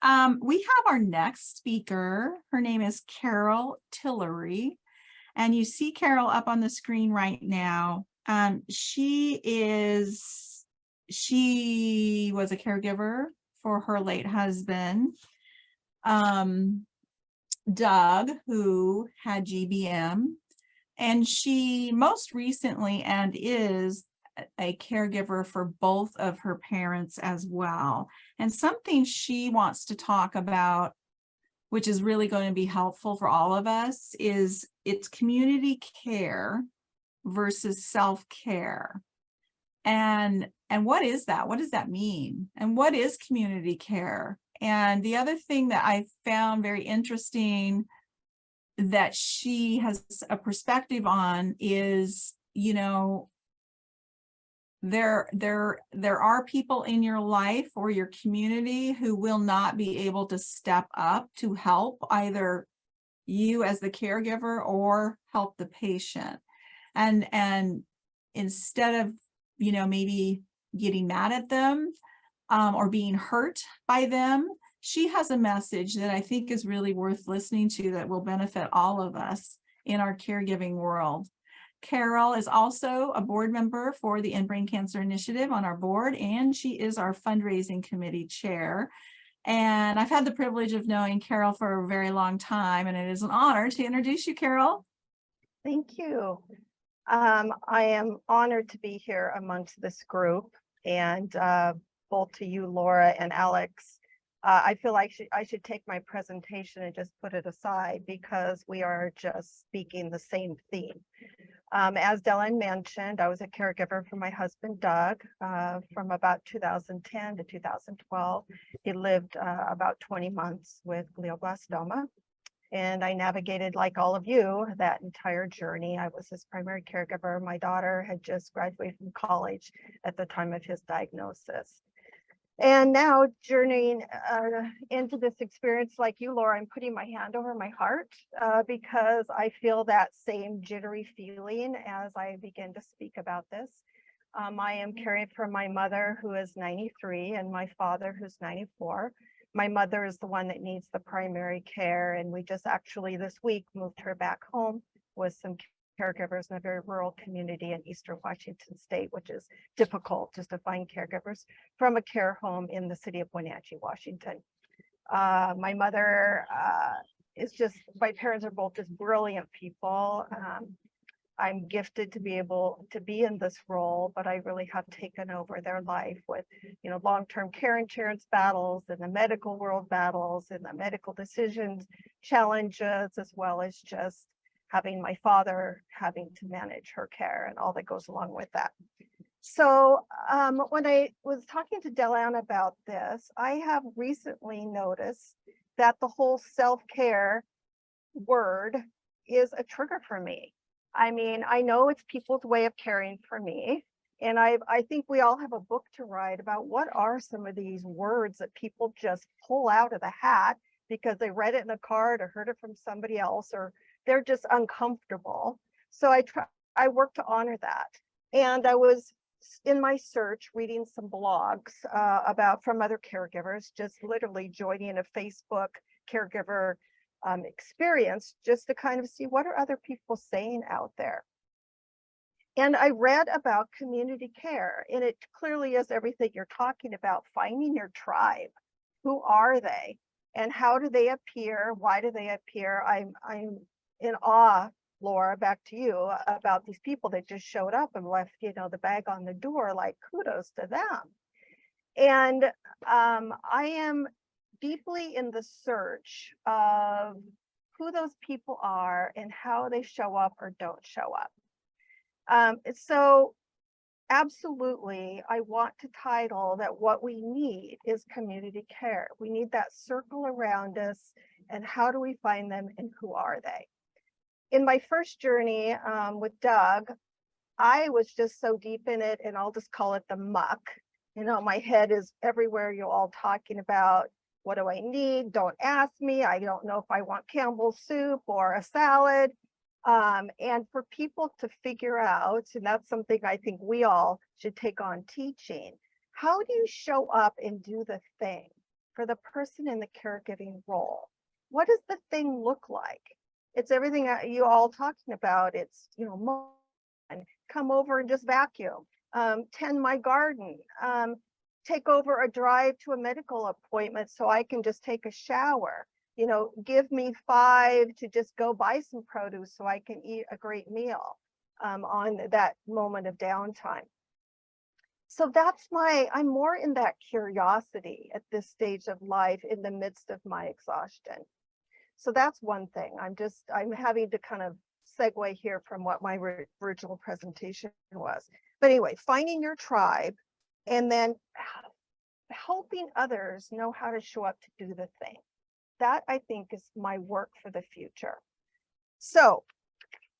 We have our next speaker. Her name is Carol Tillery, and you see Carol up on the screen right now. She was a caregiver for her late husband, Doug, who had GBM, and she most recently and is a caregiver for both of her parents as well. And something she wants to talk about, which is really going to be helpful for all of us, is it's community care versus self-care. And what is that? What does that mean? And what is community care? And the other thing that I found very interesting that she has a perspective on is, you know, there are people in your life or your community who will not be able to step up to help either you as the caregiver or help the patient. And instead of, you know, maybe getting mad at them or being hurt by them, she has a message that I think is really worth listening to that will benefit all of us in our caregiving world. Carol is also a board member for the End Brain Cancer Initiative on our board, and she is our fundraising committee chair. And I've had the privilege of knowing Carol for a very long time, and it is an honor to introduce you, Carol. Thank you. I am honored to be here amongst this group, and both to you, Laura and Alex. I feel like I should take my presentation and just put it aside because we are just speaking the same theme. As Dylan mentioned, I was a caregiver for my husband, Doug, from about 2010 to 2012. He lived about 20 months with glioblastoma. And I navigated, like all of you, that entire journey. I was his primary caregiver. My daughter had just graduated from college at the time of his diagnosis. And now journeying into this experience, like you, Laura, I'm putting my hand over my heart because I feel that same jittery feeling as I begin to speak about this. I am caring for my mother, who is 93, and my father, who's 94. My mother is the one that needs the primary care, and we just actually this week moved her back home with some caregivers in a very rural community in Eastern Washington State, which is difficult just to find caregivers from a care home in the city of Wenatchee, Washington. My mother is just, my parents are both just brilliant people. I'm gifted to be able to be in this role, but I really have taken over their life with, you know, long-term care insurance battles and the medical world battles and the medical decisions challenges, as well as just having my father having to manage her care and all that goes along with that. So when I was talking to Dylan about this, I have recently noticed that the whole self-care word is a trigger for me. I mean, I know it's people's way of caring for me. And I think we all have a book to write about what are some of these words that people just pull out of the hat because they read it in a card or heard it from somebody else, or they're just uncomfortable. So I work to honor that. And I was in my search reading some blogs about from other caregivers, just literally joining a Facebook caregiver experience just to kind of see what are other people saying out there. And I read about community care, and it clearly is everything you're talking about, finding your tribe. Who are they? And how do they appear? Why do they appear? I'm in awe, Laura, back to you, about these people that just showed up and left, you know, the bag on the door, like kudos to them. And I am deeply in the search of who those people are and how they show up or don't show up. So absolutely, I want to title that what we need is community care. We need that circle around us, and how do we find them and who are they? In my first journey with Doug, I was just so deep in it, and I'll just call it the muck. You know, my head is everywhere. You're all talking about, what do I need? Don't ask me. I don't know if I want Campbell's soup or a salad. And for people to figure out, and that's something I think we all should take on teaching, how do you show up and do the thing for the person in the caregiving role. What does the thing look like? It's everything that you all talking about. It's, you know, mow and come over and just vacuum, tend my garden, take over a drive to a medical appointment so I can just take a shower. You know, give me 5 to just go buy some produce so I can eat a great meal on that moment of downtime. So I'm more in that curiosity at this stage of life in the midst of my exhaustion. So that's one thing. I'm having to kind of segue here from what my original presentation was. But anyway, finding your tribe and then helping others know how to show up to do the thing. That I think is my work for the future. So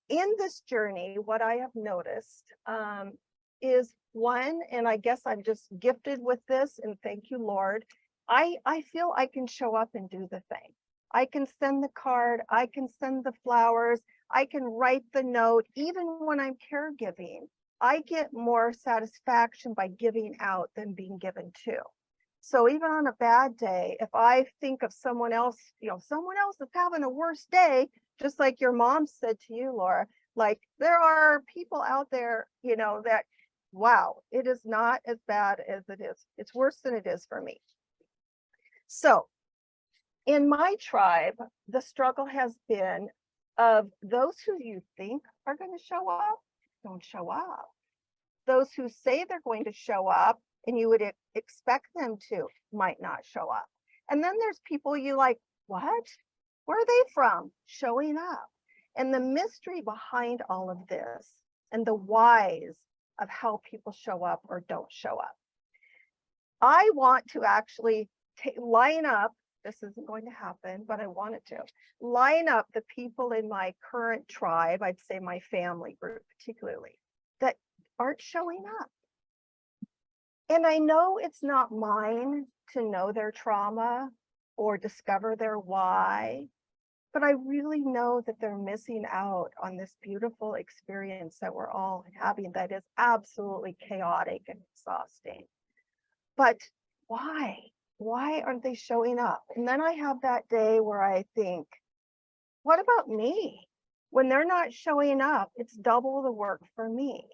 in this journey, what I have noticed is one, and I guess I'm just gifted with this, and thank you, Lord, I feel I can show up and do the thing. I can send the card, I can send the flowers, I can write the note. Even when I'm caregiving, I get more satisfaction by giving out than being given to. So even on a bad day, if I think of someone else, you know, someone else is having a worse day, just like your mom said to you, Laura, like there are people out there, you know, that, wow, it is not as bad as it is. It's worse than it is for me. So in my tribe, the struggle has been of those who you think are going to show up, don't show up. Those who say they're going to show up and you would expect them to, might not show up. And then there's people you like, what? Where are they from? Showing up. And the mystery behind all of this and the whys of how people show up or don't show up. I want to actually line up, this isn't going to happen, but I wanted to line up the people in my current tribe, I'd say my family group particularly, that aren't showing up. And I know it's not mine to know their trauma or discover their why, but I really know that they're missing out on this beautiful experience that we're all having that is absolutely chaotic and exhausting. But why? Why aren't they showing up? And then I have that day where I think, what about me? When they're not showing up, it's double the work for me.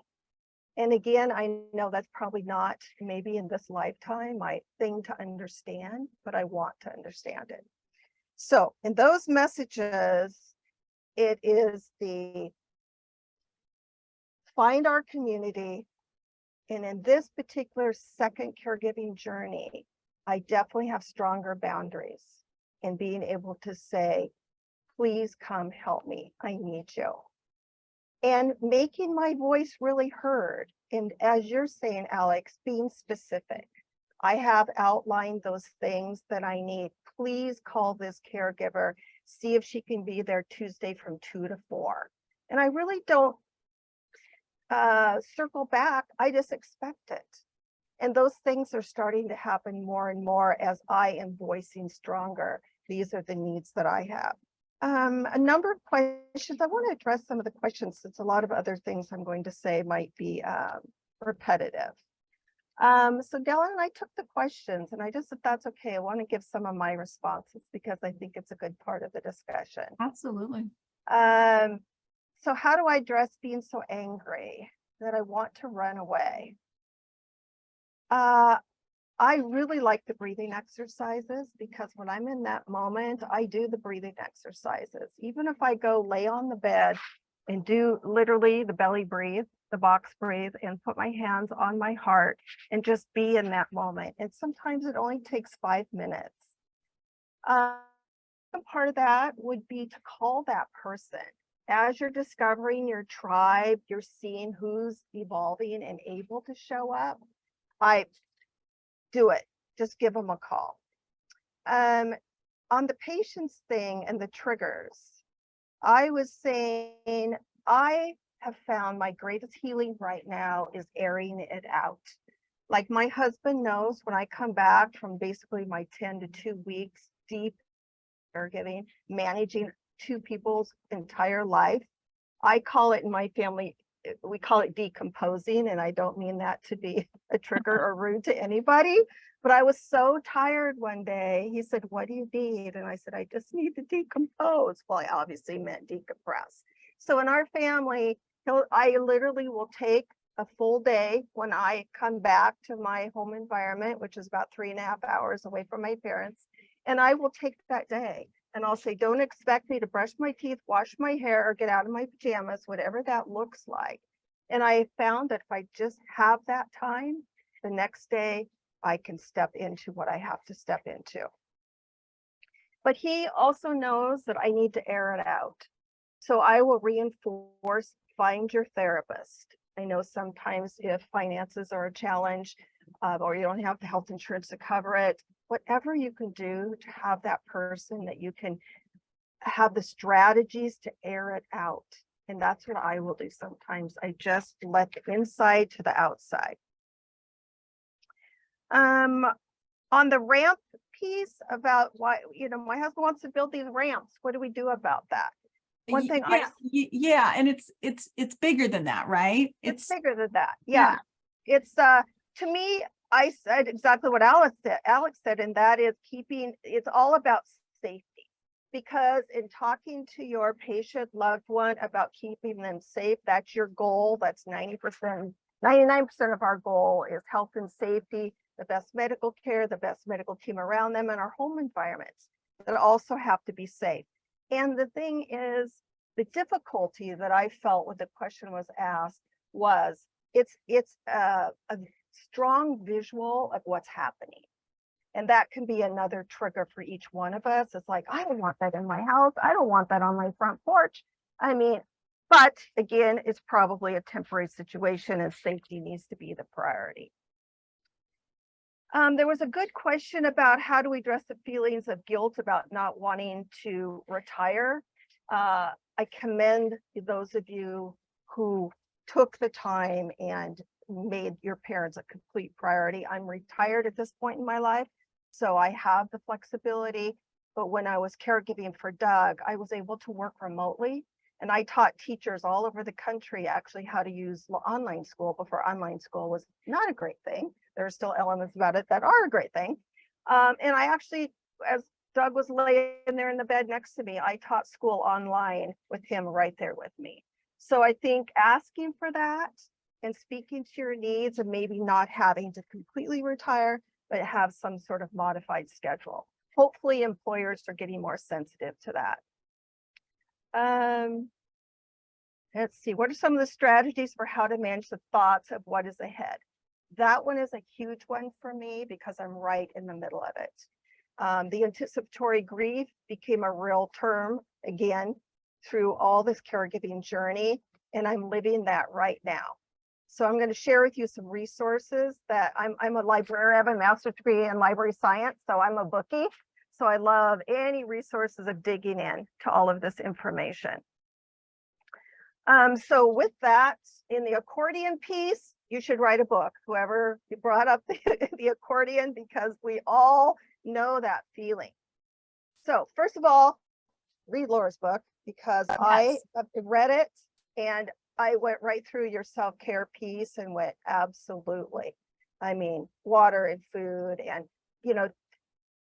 And again, I know that's probably not maybe in this lifetime my thing to understand, but I want to understand it. So in those messages, it is the find our community. And in this particular second caregiving journey, I definitely have stronger boundaries in being able to say, please come help me. I need you. And making my voice really heard. And as you're saying, Alex, being specific. I have outlined those things that I need. Please call this caregiver, see if she can be there Tuesday from 2 to 4. And I really don't circle back. I just expect it. And those things are starting to happen more and more as I am voicing stronger. These are the needs that I have. A number of questions. I want to address some of the questions since a lot of other things I'm going to say might be repetitive. So Dylan, I took the questions and I just, if that's okay, I want to give some of my responses because I think it's a good part of the discussion. Absolutely. So how do I address being so angry that I want to run away? I really like the breathing exercises because when I'm in that moment, I do the breathing exercises. Even if I go lay on the bed and do literally the belly breathe, the box breathe, and put my hands on my heart and just be in that moment. And sometimes it only takes 5 minutes. Part of that would be to call that person. As you're discovering your tribe, you're seeing who's evolving and able to show up. I do it. Just give them a call. On the patience thing and the triggers, I was saying I have found my greatest healing right now is airing it out. Like my husband knows when I come back from basically my 10 to 2 weeks deep caregiving, managing 2 people's entire life. I call it in my family we call it decomposing, and I don't mean that to be a trigger or rude to anybody, but I was so tired one day. He said, "What do you need?" And I said, "I just need to decompose." Well, I obviously meant decompress. So in our family, I literally will take a full day when I come back to my home environment, which is about 3.5 hours away from my parents, and I will take that day. And I'll say, don't expect me to brush my teeth, wash my hair, or get out of my pajamas, whatever that looks like. And I found that if I just have that time, the next day I can step into what I have to step into. But he also knows that I need to air it out. So I will reinforce, find your therapist. I know sometimes if finances are a challenge, or you don't have the health insurance to cover it, whatever you can do to have that person that you can have the strategies to air it out. And that's what I will do sometimes. I just let the inside to the outside. On the ramp piece about why, my husband wants to build these ramps. What do we do about that? One thing yeah, and it's bigger than that, right? It's bigger than that. Yeah. It's to me, I said exactly what Alex said, and that is it's all about safety. Because in talking to your patient loved one about keeping them safe, that's your goal. That's 90%, 99% of our goal is health and safety, the best medical care, the best medical team around them, and our home environments that also have to be safe. And the thing is, the difficulty that I felt when the question was asked was it's a strong visual of what's happening. And that can be another trigger for each one of us. It's like, I don't want that in my house. I don't want that on my front porch. I mean, but again, it's probably a temporary situation and safety needs to be the priority. There was a good question about how do we address the feelings of guilt about not wanting to retire. I commend those of you who took the time and made your parents a complete priority. I'm retired at this point in my life, so I have the flexibility. But when I was caregiving for Doug, I was able to work remotely. And I taught teachers all over the country actually how to use online school before online school was not a great thing. There are still elements about it that are a great thing. And I actually, as Doug was laying there in the bed next to me, I taught school online with him right there with me. So I think asking for that and speaking to your needs and maybe not having to completely retire, but have some sort of modified schedule. Hopefully employers are getting more sensitive to that. Let's see, what are some of the strategies for how to manage the thoughts of what is ahead? That one is a huge one for me because I'm right in the middle of it. The anticipatory grief became a real term again through all this caregiving journey, and I'm living that right now. So I'm going to share with you some resources that I'm a librarian. I have a master's degree in library science, so I'm a bookie. So I love any resources of digging in to all of this information. So with that, in the accordion piece, you should write a book, whoever brought up the accordion, because we all know that feeling. So first of all, read Laura's book, because yes. I read it and I went right through your self-care piece and went, absolutely. I mean, water and food. And,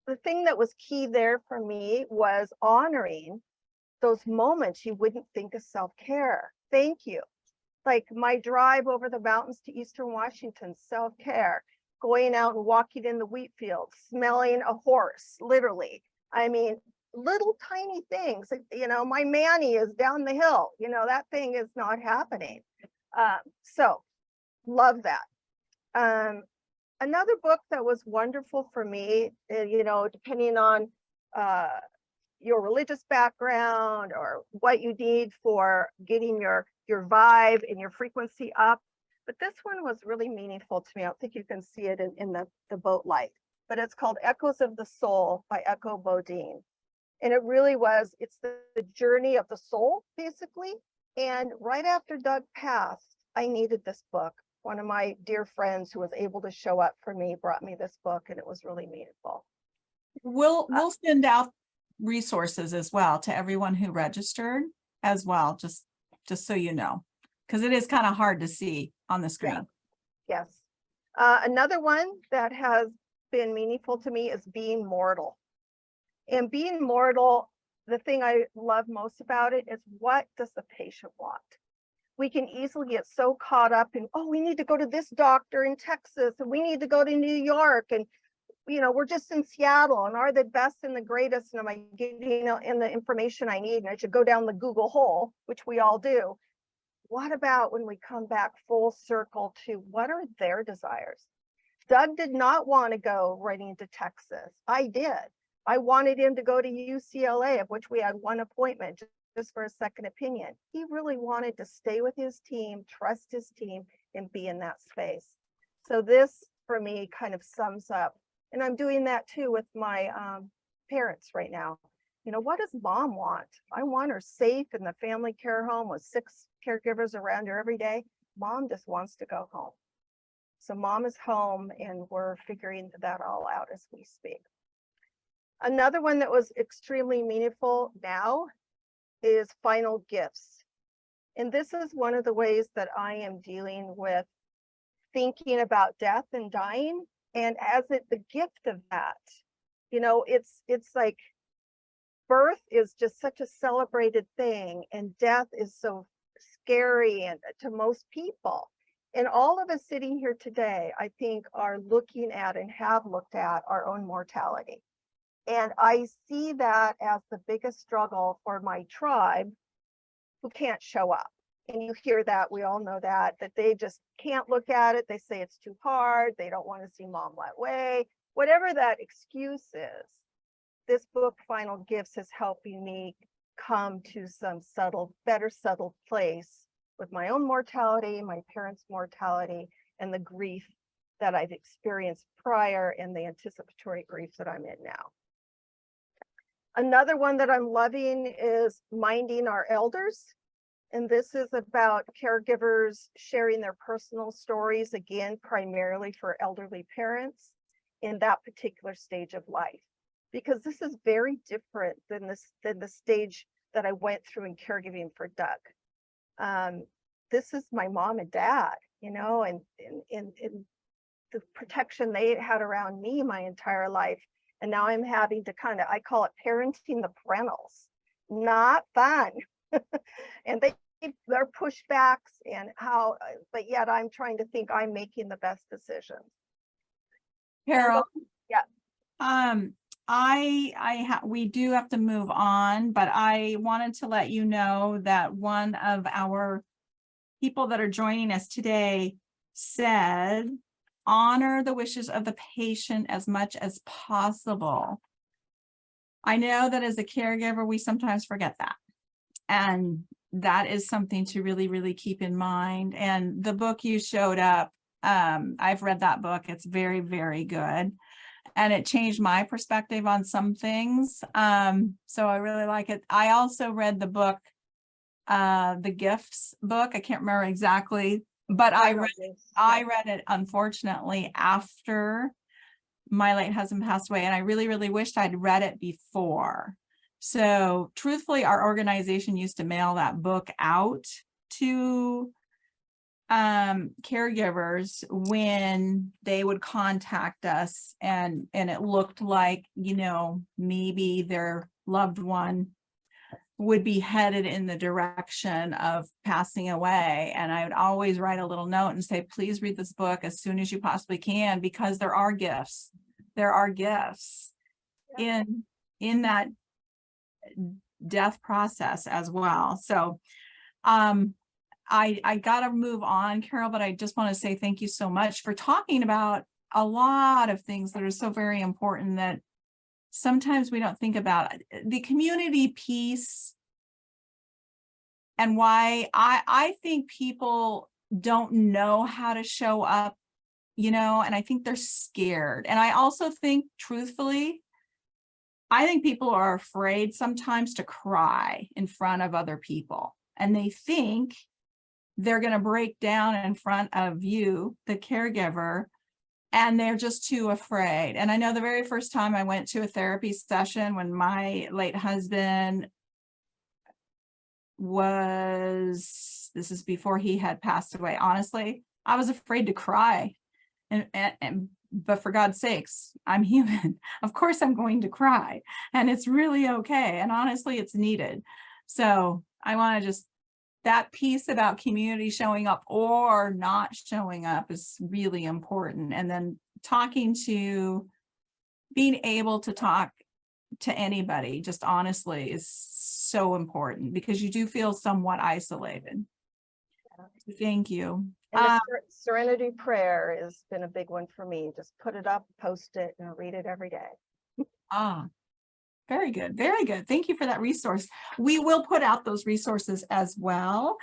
the thing that was key there for me was honoring those moments you wouldn't think of self-care. Thank you. Like my drive over the mountains to Eastern Washington, self-care, going out and walking in the wheat fields, smelling a horse, literally. I mean, little tiny things, my Manny is down the hill, that thing is not happening. So love that. Another book that was wonderful for me, depending on your religious background or what you need for getting your vibe and your frequency up. But this one was really meaningful to me. I don't think you can see it in the boat light, but it's called Echoes of the Soul by Echo Bodine. And it really was, it's the journey of the soul, basically. And right after Doug passed, I needed this book. One of my dear friends who was able to show up for me brought me this book, and it was really meaningful. We'll send out resources as well to everyone who registered as well, just so you know, because it is kind of hard to see on the screen. Yes. Another one that has been meaningful to me is being mortal. And being mortal, the thing I love most about it is, what does the patient want? We can easily get so caught up in, oh, we need to go to this doctor in Texas, and we need to go to New York, and we're just in Seattle, and are the best and the greatest, and am I getting in the information I need, and I should go down the Google hole, which we all do. What about when we come back full circle to what are their desires? Doug did not want to go right into Texas. I did. I wanted him to go to UCLA, of which we had one appointment just for a second opinion. He really wanted to stay with his team, trust his team, and be in that space. So this, for me, kind of sums up. And I'm doing that too with my parents right now. What does mom want? I want her safe in the family care home with 6 caregivers around her every day. Mom just wants to go home. So mom is home, and we're figuring that all out as we speak. Another one that was extremely meaningful now is final gifts. And this is one of the ways that I am dealing with thinking about death and dying. And as the gift of that, it's like birth is just such a celebrated thing, and death is so scary and to most people. And all of us sitting here today, I think, are looking at and have looked at our own mortality. And I see that as the biggest struggle for my tribe who can't show up. And you hear that, we all know that they just can't look at it. They say it's too hard. They don't want to see mom that way. Whatever that excuse is, this book, Final Gifts, is helping me come to some better settled place with my own mortality, my parents' mortality, and the grief that I've experienced prior, and the anticipatory grief that I'm in now. Another one that I'm loving is Minding Our Elders. And this is about caregivers sharing their personal stories, again, primarily for elderly parents in that particular stage of life. Because this is very different than the stage that I went through in caregiving for Doug. This is my mom and dad, and the protection they had around me my entire life. And now I'm having to I call it parenting the parentals. Not fun. And they're pushbacks and but yet I'm trying to think I'm making the best decisions. Carol. Yeah. We do have to move on, but I wanted to let you know that one of our people that are joining us today said, honor the wishes of the patient as much as possible. I know that as a caregiver, we sometimes forget that. And that is something to really, really keep in mind. And the book you showed up, I've read that book. It's very, very good. And it changed my perspective on some things. So I really like it. I also read the book, the Gifts book. I can't remember exactly, but I read it unfortunately after my late husband passed away, and I really, really wished I'd read it before. So truthfully, our organization used to mail that book out to caregivers when they would contact us, and it looked like, maybe their loved one would be headed in the direction of passing away. And I would always write a little note and say, please read this book as soon as you possibly can, because there are gifts. There are gifts in that death process as well. So I gotta move on, Carol, but I just want to say thank you so much for talking about a lot of things that are so very important that sometimes we don't think about. The community piece, and why I think people don't know how to show up, and I think they're scared. And I also think, truthfully, I think people are afraid sometimes to cry in front of other people, and they think they're going to break down in front of you, the caregiver, and they're just too afraid. And I know the very first time I went to a therapy session when my late husband this is before he had passed away. Honestly, I was afraid to cry. But for God's sakes, I'm human. Of course I'm going to cry, and it's really okay. And honestly, it's needed. So I want to just, that piece about community showing up or not showing up is really important. And then being able to talk to anybody, just honestly, is so important, because you do feel somewhat isolated. Thank you. And the serenity prayer has been a big one for me. Just put it up, post it, and read it every day. Very good. Very good. Thank you for that resource. We will put out those resources as well.